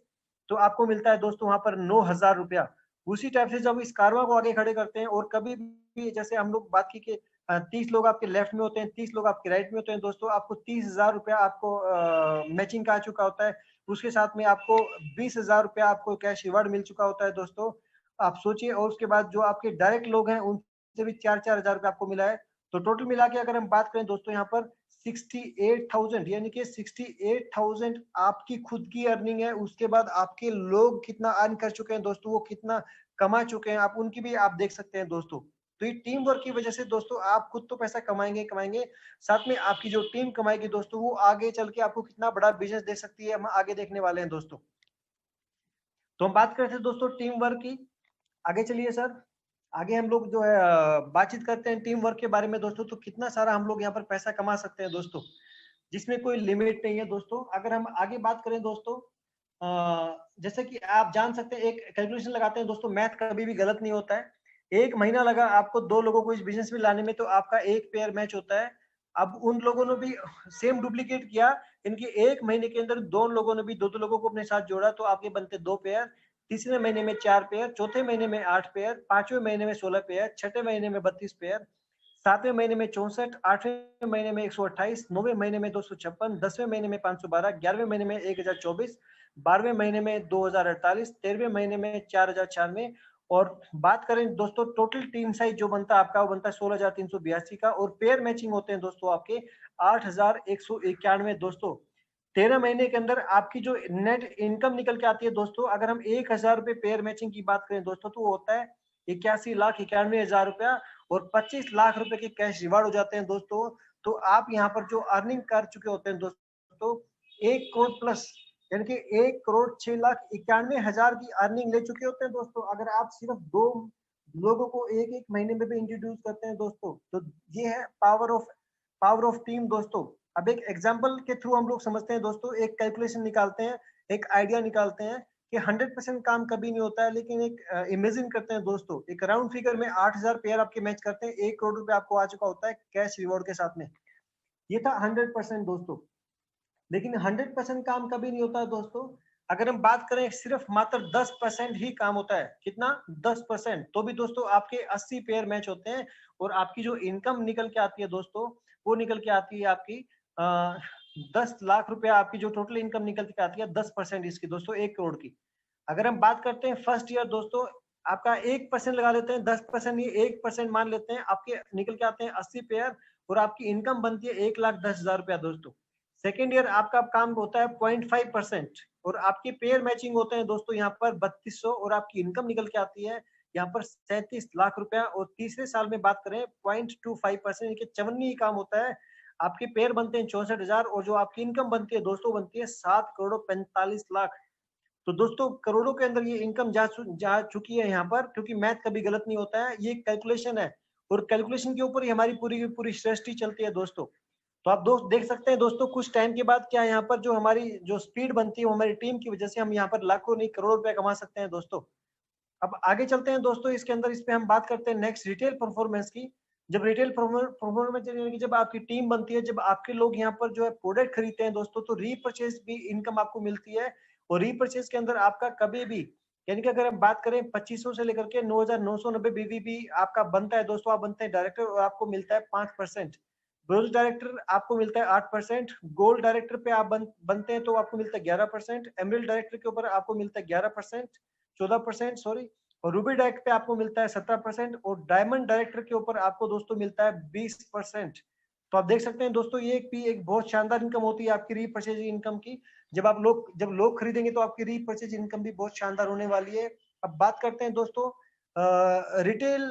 तो आपको मिलता है दोस्तों वहां पर 9,000 रुपया। उसी टाइप से जब इस कारवा को आगे खड़े करते हैं, और कभी भी जैसे हम लोग बात की कि 30 लोग आपके लेफ्ट में होते हैं, 30 लोग आपके राइट में होते हैं दोस्तों, आपको 30,000 रुपया आपको मैचिंग का आ चुका होता है। उसके साथ में आपको 20,000 रुपया आपको कैश रिवार्ड मिल चुका होता है दोस्तों। आप सोचिए, और उसके बाद जो आपके डायरेक्ट लोग हैं उनसे भी 4-4 हजार रुपया आपको मिला है। तो टोटल मिला के अगर हम बात करें दोस्तों यहाँ पर 68,000, यानी कि 68,000 आपकी खुद की अर्निंग है। उसके बाद आपके लोग कितना अर्न कर चुके हैं दोस्तों, वो कितना कमा चुके हैं, आप उनकी भी आप देख सकते हैं दोस्तों। तो ये टीम वर्क की वजह से दोस्तों आप खुद तो पैसा कमाएंगे कमाएंगे, साथ में आपकी जो टीम कमाएगी दोस्तों, वो आगे चल के आपको कितना बड़ा बिजनेस दे सकती है, हम आगे देखने वाले हैं दोस्तों। तो हम बात करते हैं दोस्तों टीम वर्क की। आगे चलिए सर, आगे हम लोग जो है बातचीत करते हैं टीम वर्क के बारे में दोस्तों। तो कितना सारा हम लोग यहाँ पर पैसा कमा सकते हैं दोस्तों, जिसमें कोई लिमिट नहीं है दोस्तों। अगर हम आगे बात करें दोस्तों, जैसे कि आप जान सकते हैं, एक कैलकुलेशन लगाते हैं दोस्तों, मैथ कभी भी गलत नहीं होता है। 1 महीना लगा आपको 2 लोगों को इस बिजनेस में लाने में, तो आपका 1 पेयर मैच होता है। अब उन लोगों ने भी सेम डुप्लीकेट किया, इनके 1 महीने के अंदर 2 लोगों ने भी 2-2 लोगों को अपने साथ जोड़ा, तो आपके बनते 2 पेयर। तीसरे महीने में 4 पेयर, चौथे महीने में 8 पेयर, पांचवें महीने में 16 पेयर, छठे महीने में 32 पेयर, सातवें महीने में 64, आठवें महीने में 128, नौवें महीने में 256, 10वें महीने में 512, 11वें महीने में 1024, 12वें महीने में 2048, 13वें महीने में 4096। और बात करें दोस्तों टोटल टीम साइज जो बनता है आपका, वो बनता है 16,382 का। और पेयर मैचिंग होते हैं दोस्तों आपके 8,191 दोस्तों। 13 महीने के अंदर आपकी जो नेट इनकम निकल के आती है दोस्तों, अगर हम 1,000 रुपए पेयर मैचिंग की बात करें दोस्तों, तो वो होता है 81,91,000 रुपया। और 25 लाख रुपए के कैश रिवार्ड हो जाते हैं दोस्तों। तो आप यहाँ पर जो अर्निंग कर चुके होते हैं दोस्तों 1 करोड़ प्लस, यानी कि 1,91,91,000 की अर्निंग ले चुके होते हैं दोस्तों। अगर आप सिर्फ 2 लोगों को एक एक महीने में भी इंट्रोड्यूस करते हैं दोस्तों, तो ये है पावर ऑफ टीम दोस्तों। अब एक एग्जांपल के थ्रू हम लोग समझते हैं दोस्तों, एक कैलकुलेशन निकालते हैं, एक आइडिया निकालते हैं कि 100% काम कभी नहीं होता है, लेकिन एक इमेजिन करते हैं दोस्तों, एक राउंड फिगर में 8,000 पेयर आपके मैच करते हैं, 1 करोड़ रुपए आपको आ चुका होता है कैश रिवॉर्ड के साथ में। ये था 100% दोस्तों। लेकिन 100% काम कभी नहीं होता है दोस्तों। अगर हम बात करें सिर्फ मात्र 10% ही काम होता है, कितना 10%, तो भी दोस्तों आपके 80 पेयर मैच होते हैं। और आपकी जो इनकम निकल के आती है दोस्तों, वो निकल के आती है आपकी 10 लाख रुपया। आपकी जो टोटल इनकम निकल के आती है 10% इसकी दोस्तों 1 करोड़ की। अगर हम बात करते हैं फर्स्ट ईयर दोस्तों, आपका 1% लगा लेते हैं, 10% नहीं 1% मान लेते हैं, आपके निकल के आते हैं 80 पेयर और आपकी इनकम बनती है 1,10,000 रुपया दोस्तों। सेकेंड ईयर आपका काम होता है 0.5% और आपके पेयर मैचिंग होते हैं दोस्तों यहाँ पर 3200 और आपकी इनकम निकल के आती है यहाँ पर 37 लाख रुपया। और तीसरे साल में बात करें 0.25% चवन्नी काम होता है, आपके पेयर बनते हैं 64,000 और जो आपकी इनकम बनती है दोस्तों बनती है 7 करोड़ 45 लाख। तो दोस्तों करोड़ों के अंदर ये इनकम जा चुकी है यहाँ पर, क्योंकि मैथ कभी गलत नहीं होता है, ये कैलकुलेशन है और कैलकुलेशन के ऊपर ही हमारी पूरी की पूरी सृष्टि चलती है दोस्तों। तो आप दोस्त देख सकते हैं दोस्तों कुछ टाइम के बाद क्या यहाँ पर जो हमारी जो स्पीड बनती है वो हमारी टीम की वजह से हम यहाँ पर लाखों नहीं करोड़ों रुपया कमा सकते हैं दोस्तों। अब आगे चलते हैं दोस्तों, इसके अंदर इस पे हम बात करते हैं नेक्स्ट रिटेल परफॉर्मेंस की। जब रिटेल परफॉर्मेंस यानी कि जब आपकी टीम बनती है, जब आपके लोग यहाँ पर जो है प्रोडक्ट खरीदते हैं दोस्तों, तो रीपरचेज भी इनकम आपको मिलती है। और रीपरचेज के अंदर आपका कभी भी यानी कि अगर हम बात करें 2500 से लेकर के 9990 बीवीपी आपका बनता है दोस्तों, आप बनते हैं डायरेक्टर और आपको मिलता है 5%। ब्रोंज डायरेक्टर आपको मिलता है 8%। गोल्ड डायरेक्टर पे आप बनते हैं तो आपको मिलता है 11%। एमरल्ड डायरेक्टर के ऊपर आपको मिलता है 11%, 14% सॉरी। और रूबी डायरेक्ट पे आपको मिलता है 17% और डायमंड डायरेक्टर के ऊपर आपको दोस्तों मिलता है 20%। तो आप देख सकते हैं दोस्तों ये भी एक बहुत शानदार इनकम होती है आपकी रीपरचेज इनकम की। जब लोग खरीदेंगे तो आपकी रीपरचेज इनकम भी बहुत शानदार होने वाली है। अब बात करते हैं दोस्तों रिटेल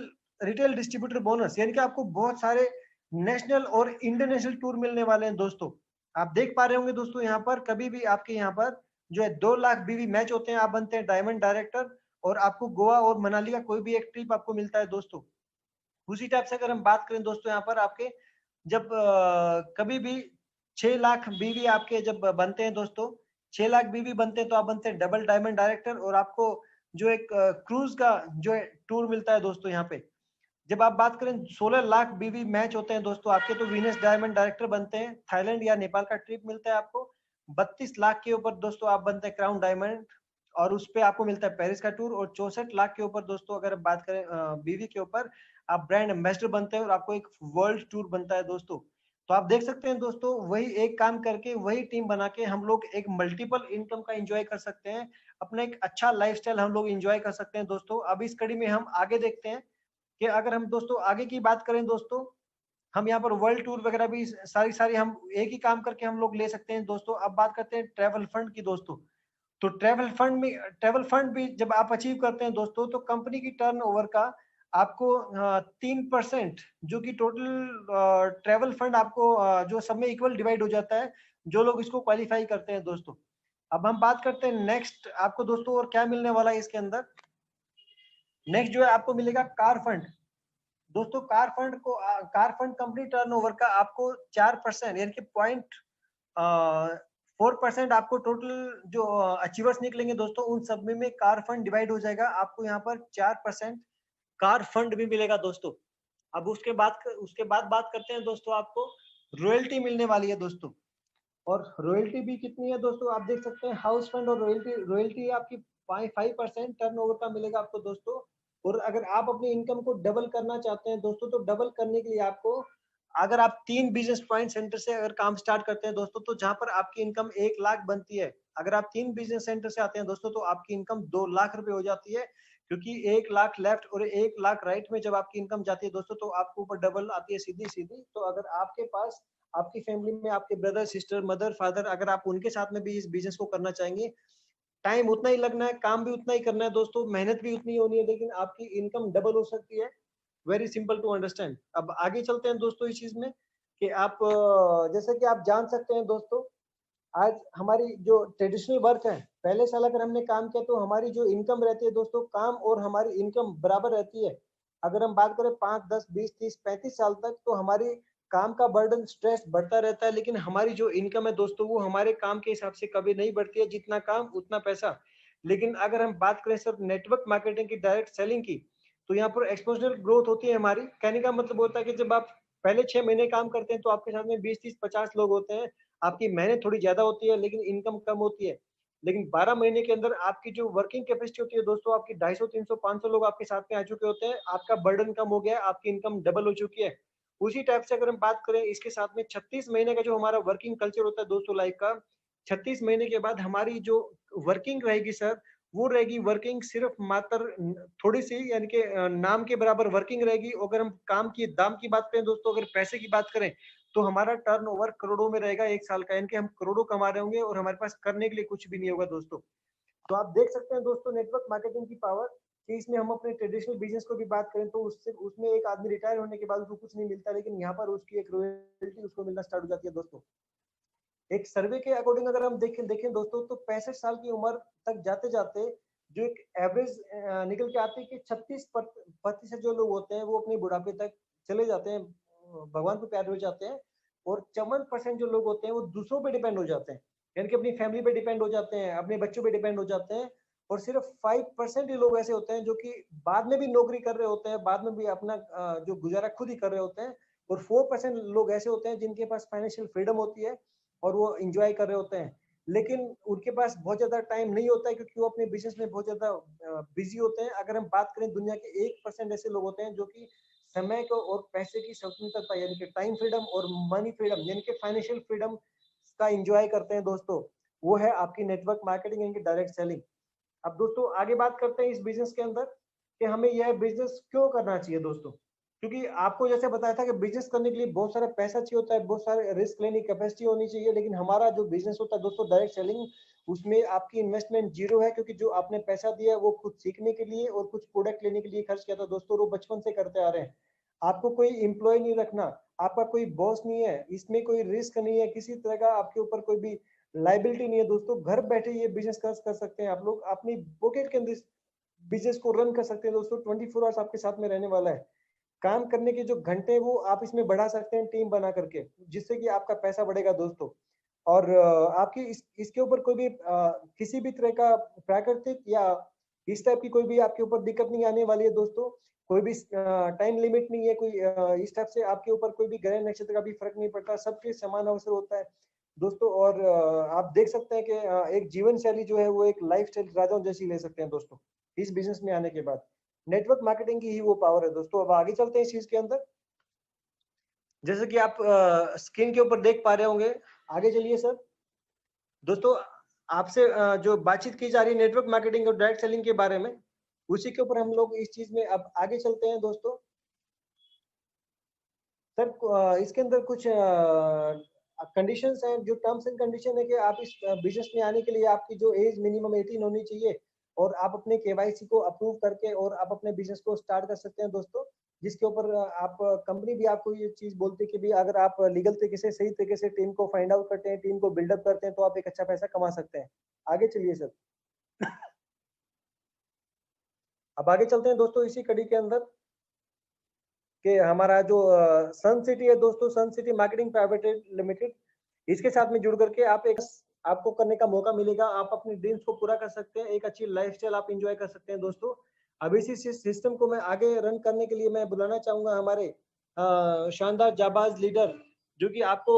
रिटेल डिस्ट्रीब्यूटर बोनस, यानी कि आपको बहुत सारे नेशनल और इंटरनेशनल टूर मिलने वाले हैं दोस्तों। आप देख पा रहे होंगे दोस्तों यहाँ पर कभी भी आपके यहाँ पर जो है 2 लाख बीवी मैच होते हैं, आप बनते हैं डायमंड डायरेक्टर और आपको गोवा और मनाली का कोई भी एक ट्रिप आपको मिलता है दोस्तों। उसी टाइप से अगर हम बात करें दोस्तों यहाँ पर आपके जब कभी भी 6 लाख बीवी आपके जब बनते हैं दोस्तों, 6 लाख बीवी बनते हैं तो आप बनते हैं डबल डायमंड डायरेक्टर और आपको जो एक क्रूज का जो है टूर मिलता है दोस्तों यहाँ पे। जब आप बात करें 16 लाख बीवी मैच होते हैं दोस्तों आपके, तो वीनस डायमंड डायरेक्टर बनते हैं, थाईलैंड या नेपाल का ट्रिप मिलता है आपको। 32 लाख के ऊपर दोस्तों आप बनते हैं क्राउन डायमंड और उस पे आपको मिलता है पेरिस का टूर। और 64 लाख के ऊपर दोस्तों अगर बात करें बीवी के ऊपर, आप ब्रांड एम्बेसडर बनते हैं और आपको एक वर्ल्ड टूर बनता है दोस्तों। तो आप देख सकते हैं दोस्तों वही एक काम करके वही टीम बना के हम लोग एक मल्टीपल इनकम का एंजॉय कर सकते हैं, अपना एक अच्छा लाइफस्टाइल हम लोग एंजॉय कर सकते हैं दोस्तों। अब इस कड़ी में हम आगे देखते हैं कि अगर हम दोस्तों आगे की बात करें दोस्तों, हम यहाँ पर वर्ल्ड टूर वगैरह भी सारी सारी हम एक ही काम करके हम लोग ले सकते हैं दोस्तों। अब बात करते हैं ट्रैवल फंड की दोस्तों। तो ट्रैवल फंड भी जब आप अचीव करते हैं दोस्तों, तो कंपनी की टर्नओवर का आपको 3% जो कि टोटल ट्रैवल फंड आपको जो सब में इक्वल डिवाइड हो जाता है, जो लोग इसको क्वालिफाई करते हैं दोस्तों। अब हम बात करते हैं नेक्स्ट आपको दोस्तों और क्या मिलने वाला है इसके अंदर। नेक्स्ट जो है आपको मिलेगा कार फंड दोस्तों। कार फंड कंपनी टर्नओवर का आपको 4% यानी कि 4% आपको टोटल जो अचीवर्स निकलेंगे दोस्तों, उन सब में कार फंड डिवाइड हो जाएगा, आपको यहाँ पर 4% कार फंड भी मिलेगा दोस्तों। अब उसके बाद बात करते हैं दोस्तों, आपको रॉयल्टी मिलने वाली है दोस्तों। और रॉयल्टी भी कितनी है दोस्तों, आप देख सकते हैं हाउस फंड और रॉयल्टी रॉयल्टी आपकी 5% टर्नओवर का मिलेगा आपको दोस्तों। और अगर आप अपनी इनकम को डबल करना चाहते हैं दोस्तों, तो डबल करने के लिए आपको अगर आप 3 बिजनेस पॉइंट सेंटर से अगर काम स्टार्ट करते हैं दोस्तों, तो जहां पर आपकी इनकम 1 लाख बनती है, अगर आप 3 बिजनेस सेंटर से आते हैं दोस्तों, तो आपकी इनकम 2 लाख रुपए हो जाती है। क्योंकि 1 लाख लेफ्ट और 1 लाख राइट में जब आपकी इनकम जाती है दोस्तों, तो आपको ऊपर डबल आती है सीधी सीधी। तो अगर आपके पास आपकी फैमिली में आपके ब्रदर सिस्टर मदर फादर अगर आप उनके साथ में भी इस बिजनेस को करना चाहेंगे, टाइम उतना ही लगना है, काम भी उतना ही करना है दोस्तों, मेहनत भी उतनी होनी है, लेकिन आपकी इनकम डबल हो सकती है। Very simple to understand. अब आगे चलते हैं दोस्तों इस चीज में कि आप जैसे कि आप जान सकते हैं दोस्तों, आज हमारी जो ट्रेडिशनल वर्क है, पहले साल अगर हमने काम किया तो हमारी जो इनकम रहती है दोस्तों, काम और हमारी इनकम बराबर रहती है। अगर हम बात करें 5 10 20 30 35 साल तक, तो हमारी काम का बर्डन स्ट्रेस बढ़ता रहता है, लेकिन हमारी जो इनकम है दोस्तों, वो हमारे काम के हिसाब से कभी नहीं बढ़ती है, जितना काम उतना पैसा। लेकिन अगर हम बात करें सर नेटवर्क मार्केटिंग की, डायरेक्ट सेलिंग की, तो यहाँ पर एक्सपोजर ग्रोथ होती है हमारी। कहने का मतलब होता है कि जब आप पहले 6 महीने काम करते हैं तो आपके साथ में 20 30 50 लोग होते हैं, आपकी मेहनत थोड़ी ज्यादा होती है लेकिन इनकम कम होती है। लेकिन 12 महीने के अंदर आपकी जो वर्किंग कैपेसिटी होती है दोस्तों, आपकी 250 300 500 लोग आपके साथ में आ चुके होते हैं, आपका बर्डन कम हो गया है, आपकी इनकम डबल हो चुकी है। उसी टाइप से अगर हम बात करें इसके साथ में 36 महीने का जो हमारा वर्किंग कल्चर होता है दोस्तों लाइफ का, 36 महीने के बाद हमारी जो वर्किंग रहेगी सर, वो रहेगी वर्किंग सिर्फ मात्र थोड़ी सी यानी कि नाम के बराबर वर्किंग रहेगी। अगर हम काम की दाम की बात करें दोस्तों, अगर पैसे की बात करें, तो हमारा टर्नओवर करोड़ों में रहेगा 1 साल का, यानी कि हम करोड़ों कमा रहे होंगे और हमारे पास करने के लिए कुछ भी नहीं होगा दोस्तों। तो आप देख सकते हैं दोस्तों नेटवर्क मार्केटिंग की पावर, कि इसमें हम अपने ट्रेडिशनल बिजनेस को भी बात करें तो उससे उसमें एक आदमी रिटायर होने के बाद उसको कुछ नहीं मिलता, लेकिन यहाँ पर उसकी एक रॉयल्टी उसको मिलना स्टार्ट हो जाती है दोस्तों। एक सर्वे के अकॉर्डिंग अगर हम देखें दोस्तों, तो 65 साल की उम्र तक जाते जाते जो एक एवरेज निकल के आती है कि 36% जो लोग होते हैं वो अपने बुढ़ापे तक चले जाते हैं, भगवान को प्यारे हो जाते हैं। और 54% जो लोग होते हैं वो दूसरों पे डिपेंड हो जाते हैं, यानी कि अपनी फैमिली पे डिपेंड हो जाते हैं, अपने बच्चों पे डिपेंड हो जाते हैं। और सिर्फ 5% ही लोग ऐसे होते हैं जो कि बाद में भी नौकरी कर रहे होते हैं, बाद में भी अपना जो गुजारा खुद ही कर रहे होते हैं। और 4% लोग ऐसे होते हैं जिनके पास फाइनेंशियल फ्रीडम होती है और वो इंजॉय कर रहे होते हैं, लेकिन उनके पास बहुत ज्यादा टाइम नहीं होता है क्योंकि वो अपने बिजनेस में बहुत ज्यादा बिजी होते हैं। अगर हम बात करें दुनिया के 1% ऐसे लोग होते हैं जो कि समय को और पैसे की स्वतंत्रता यानी कि टाइम फ्रीडम और मनी फ्रीडम यानी कि फाइनेंशियल फ्रीडम का इंजॉय करते हैं दोस्तों, वो है आपकी नेटवर्क मार्केटिंग यानी कि डायरेक्ट सेलिंग। अब दोस्तों आगे बात करते हैं इस बिजनेस के अंदर कि हमें यह बिजनेस क्यों करना चाहिए दोस्तों। क्योंकि आपको जैसे बताया था कि बिजनेस करने के लिए बहुत सारा पैसा चाहिए होता है, बहुत सारे रिस्क लेने की कैपेसिटी होनी चाहिए, लेकिन हमारा जो बिजनेस होता है दोस्तों डायरेक्ट सेलिंग, उसमें आपकी इन्वेस्टमेंट जीरो है, क्योंकि जो आपने पैसा दिया है वो खुद सीखने के लिए और कुछ प्रोडक्ट लेने के लिए खर्च किया था दोस्तों, वो बचपन से करते आ रहे हैं। आपको कोई एम्प्लॉय नहीं रखना, आपका कोई बॉस नहीं है, इसमें कोई रिस्क नहीं है, किसी तरह का आपके ऊपर कोई भी लाइबिलिटी नहीं है दोस्तों। घर बैठे ये बिजनेस कर सकते हैं आप लोग, अपनी पॉकेट के अंदर बिजनेस को रन कर सकते हैं दोस्तों। 24 आवर्स आपके साथ में रहने वाला है। काम करने के जो घंटे वो आप इसमें बढ़ा सकते हैं टीम बना करके, जिससे कि आपका पैसा बढ़ेगा दोस्तों। और आपकी इसके ऊपर कोई भी किसी भी तरह का प्राकृतिक या इस टाइप की कोई भी आपके ऊपर दिक्कत नहीं आने वाली है दोस्तों। कोई भी टाइम लिमिट नहीं है, कोई इस टाइप से आपके ऊपर कोई भी ग्रह नक्षत्र का भी फर्क नहीं पड़ता, सबके समान अवसर होता है दोस्तों। और आप देख सकते हैं कि एक जीवन शैली जो है वो एक लाइफ स्टाइल राजाओं जैसी ले सकते हैं दोस्तों इस बिजनेस में आने के बाद। नेटवर्क मार्केटिंग की ही वो पावर है दोस्तों। अब आगे चलते हैं इस चीज के अंदर, जैसे कि आप स्क्रीन के ऊपर देख पा रहे होंगे। आगे चलिए सर। दोस्तों आपसे जो बातचीत की जा रही है नेटवर्क मार्केटिंग और डायरेक्ट सेलिंग के बारे में, उसी के ऊपर हम लोग इस चीज में अब आगे चलते हैं दोस्तों। सर इसके अंदर कुछ कंडीशंस हैं, जो टर्म्स एंड कंडीशन है कि आप इस बिजनेस में आने के लिए आपकी जो एज मिनिमम 18 होनी चाहिए, और आप अपने केवाईसी को अप्रूव करके और आप अपने बिजनेस को स्टार्ट कर सकते हैं दोस्तों। जिसके ऊपर आप कंपनी भी आपको ये चीज बोलती है कि भी अगर आप लीगल तरीके से सही तरीके से टीम को फाइंड आउट करते हैं, टीम को बिल्डअप करते हैं, तो आप एक अच्छा पैसा कमा सकते हैं। आगे चलिए सर। अब आगे चलते हैं दोस्तों इसी कड़ी के अंदर कि हमारा जो सन सिटी है दोस्तों, सन सिटी मार्केटिंग प्राइवेट लिमिटेड, इसके साथ में जुड़ करके आप एक आपको करने का मौका मिलेगा, आप अपने ड्रीम्स को पूरा कर सकते हैं, एक अच्छी लाइफस्टाइल आप एंजॉय कर सकते हैं दोस्तों। अब इसी सिस्टम को मैं आगे रन करने के लिए मैं बुलाना चाहूंगा हमारे शानदार जाबाज लीडर, जो कि आपको